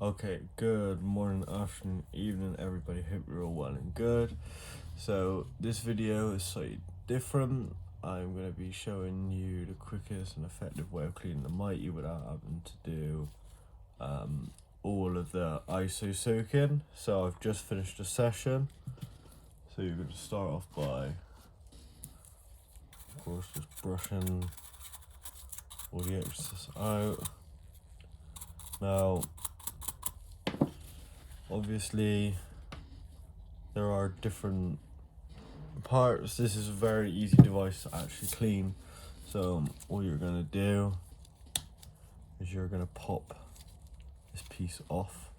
Okay, good morning, afternoon, evening, everybody. Hope you're all well and good. So this video is slightly different. I'm going to be showing you the quickest and effective way of cleaning the mighty without having to do all of the ISO soaking. So I've just finished a session. So you're going to start off by, of course, just brushing all the excess out. Now, obviously, there are different parts. This is a very easy device to actually clean. So all you're gonna do is you're gonna pop this piece off.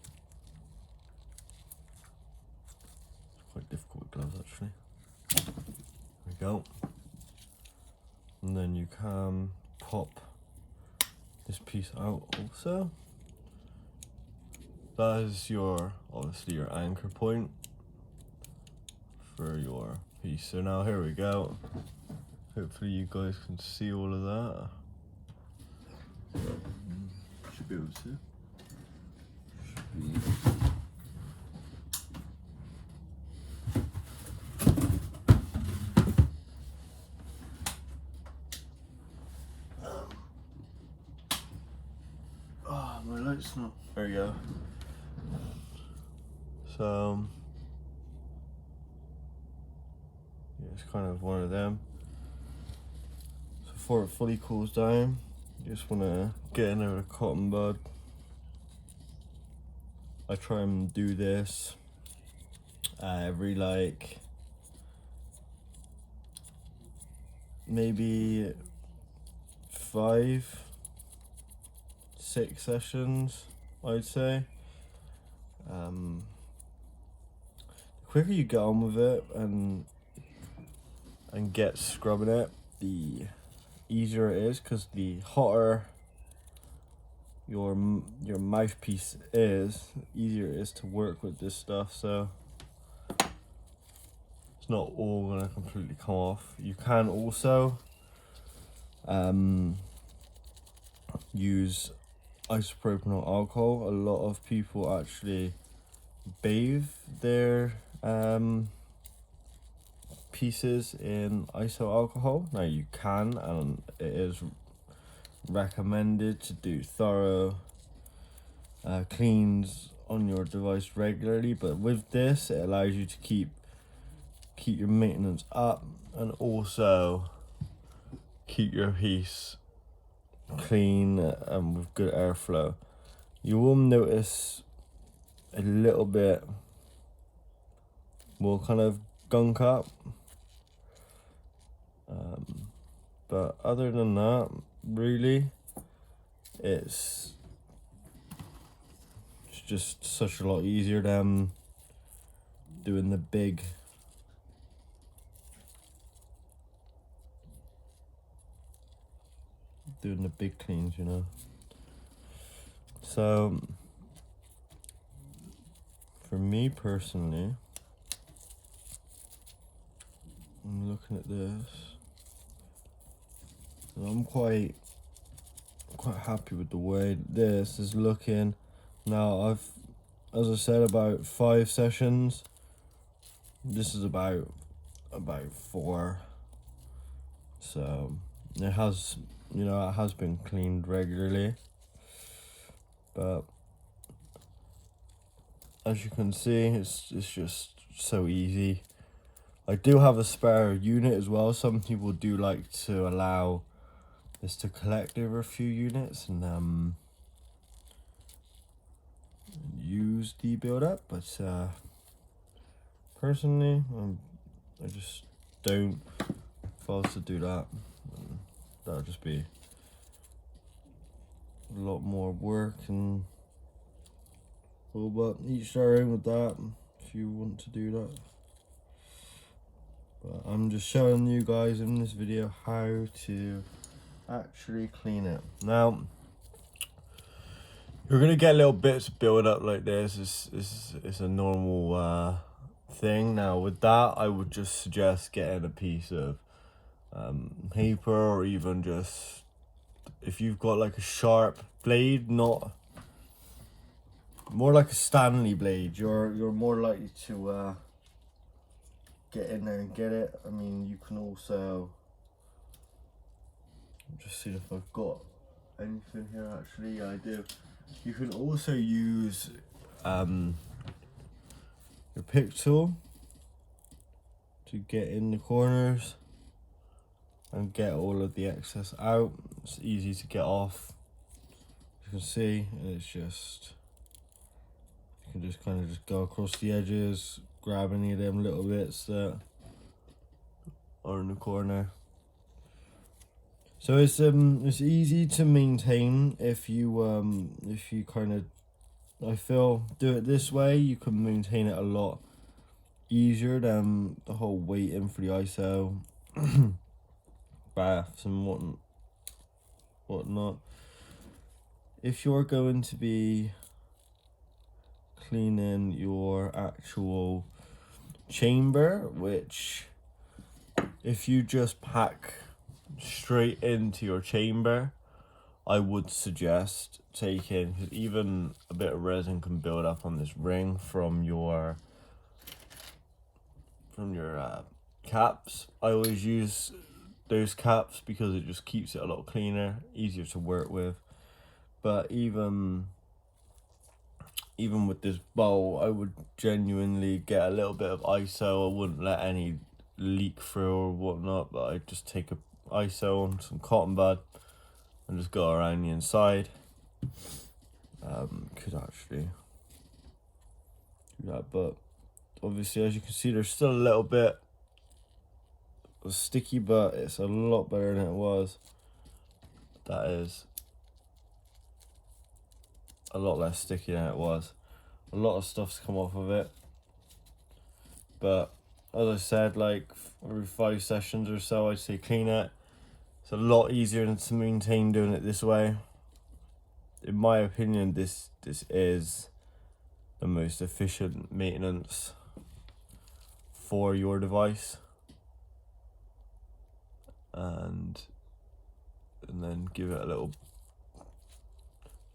It's quite difficult with gloves actually. There we go. And then you can pop this piece out also. That is your, obviously, your anchor point for your piece. So now here we go. Hopefully you guys can see all of that. Should be able to. Should be. Oh, my light's not. There you go. So yeah, it's kind of one of them. So before it fully cools down, you just want to get in there with a cotton bud. I try and do this every like maybe 5-6 sessions, I'd say. The quicker you get on with it and get scrubbing it, the easier it is, because the hotter your mouthpiece is, the easier it is to work with this stuff. So it's not all gonna completely come off. You can also use isopropyl alcohol. A lot of people actually bathe their pieces in iso alcohol. Now you can, and it is recommended to do thorough cleans on your device regularly, but with this it allows you to keep your maintenance up and also keep your piece clean and with good airflow. You will notice a little bit will kind of gunk up, but other than that, really, it's just such a lot easier than doing the big cleans, you know. So for me personally, I'm looking at this and I'm quite happy with the way this is looking. Now I've, as I said, about 5 sessions. This is about 4. So it has, you know, it has been cleaned regularly. But as you can see, it's just so easy. I do have a spare unit as well. Some people do like to allow this to collect over a few units and use the build up, but personally, I just don't. If I was to do that, that would just be a lot more work, and well, but each their own with that if you want to do that. But I'm just showing you guys in this video how to actually clean it. Now you're gonna get little bits build up like this. It's a normal thing. Now with that, I would just suggest getting a piece of paper, or even just, if you've got like a sharp blade, not more like a Stanley blade. You're more likely to get in there and get it. I mean, you can also just see if I've got anything here. Actually, yeah, I do. You can also use your pick tool to get in the corners and get all of the excess out. It's easy to get off, you can see, and it's just, you can just kind of just go across the edges, grab any of them little bits that are in the corner. So it's easy to maintain if you kind of, I feel, do it this way. You can maintain it a lot easier than the whole waiting for the ISO baths and whatnot. If you're going to be cleaning your actual chamber, which if you just pack straight into your chamber, I would suggest taking, because even a bit of resin can build up on this ring from your caps. I always use those caps because it just keeps it a lot cleaner, easier to work with. But even with this bowl, I would genuinely get a little bit of ISO. I wouldn't let any leak through or whatnot, but I'd just take a ISO on some cotton bud and just go around the inside. Could actually do that, but obviously, as you can see, there's still a little bit sticky, but it's a lot better than it was. That is a lot less sticky than it was. A lot of stuff's come off of it, but as I said, like every 5 sessions or so, I'd say clean it. It's a lot easier to maintain doing it this way. In my opinion, this is the most efficient maintenance for your device. And then give it a little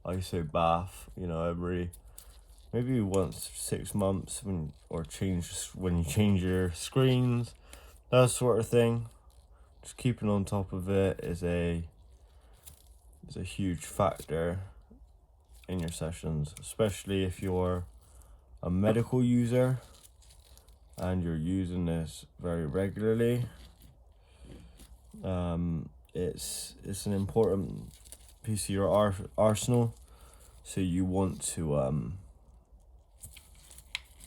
ISO bath, you know, every maybe once 6 months when you change your screens, that sort of thing. Just keeping on top of it is a huge factor in your sessions, especially if you're a medical user and you're using this very regularly. It's an important piece of your arsenal, so you want to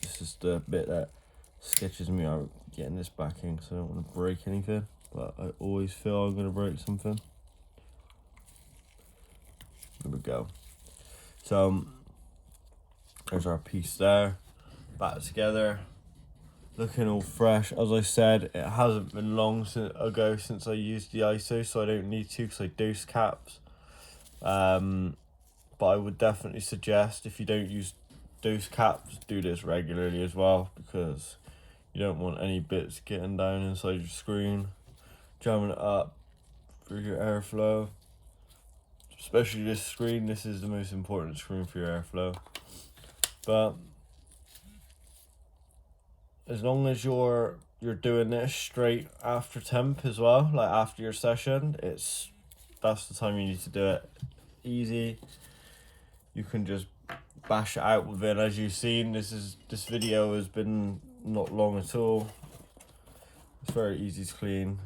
this is the bit that sketches me out, getting this backing, so I don't want to break anything, but I always feel I'm going to break something. There we go. So there's our piece there, back together, looking all fresh. As I said, it hasn't been long ago since I used the ISO, so I don't need to because I dose caps. But I would definitely suggest, if you don't use dose caps, do this regularly as well, because you don't want any bits getting down inside your screen, jamming it up for your airflow. Especially this screen, this is the most important screen for your airflow. But as long as you're doing this straight after temp as well, like after your session, that's the time you need to do it. Easy. You can just bash it out with it. As you've seen, this video has been not long at all. It's very easy to clean,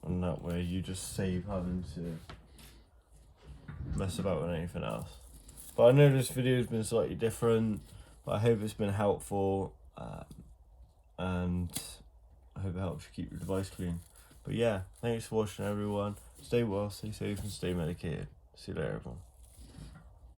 and that way you just save having to mess about with anything else. But I know this video has been slightly different, but I hope it's been helpful, and I hope it helps you keep your device clean. But yeah, thanks for watching, everyone. Stay well, stay safe, and stay medicated. See you later, everyone.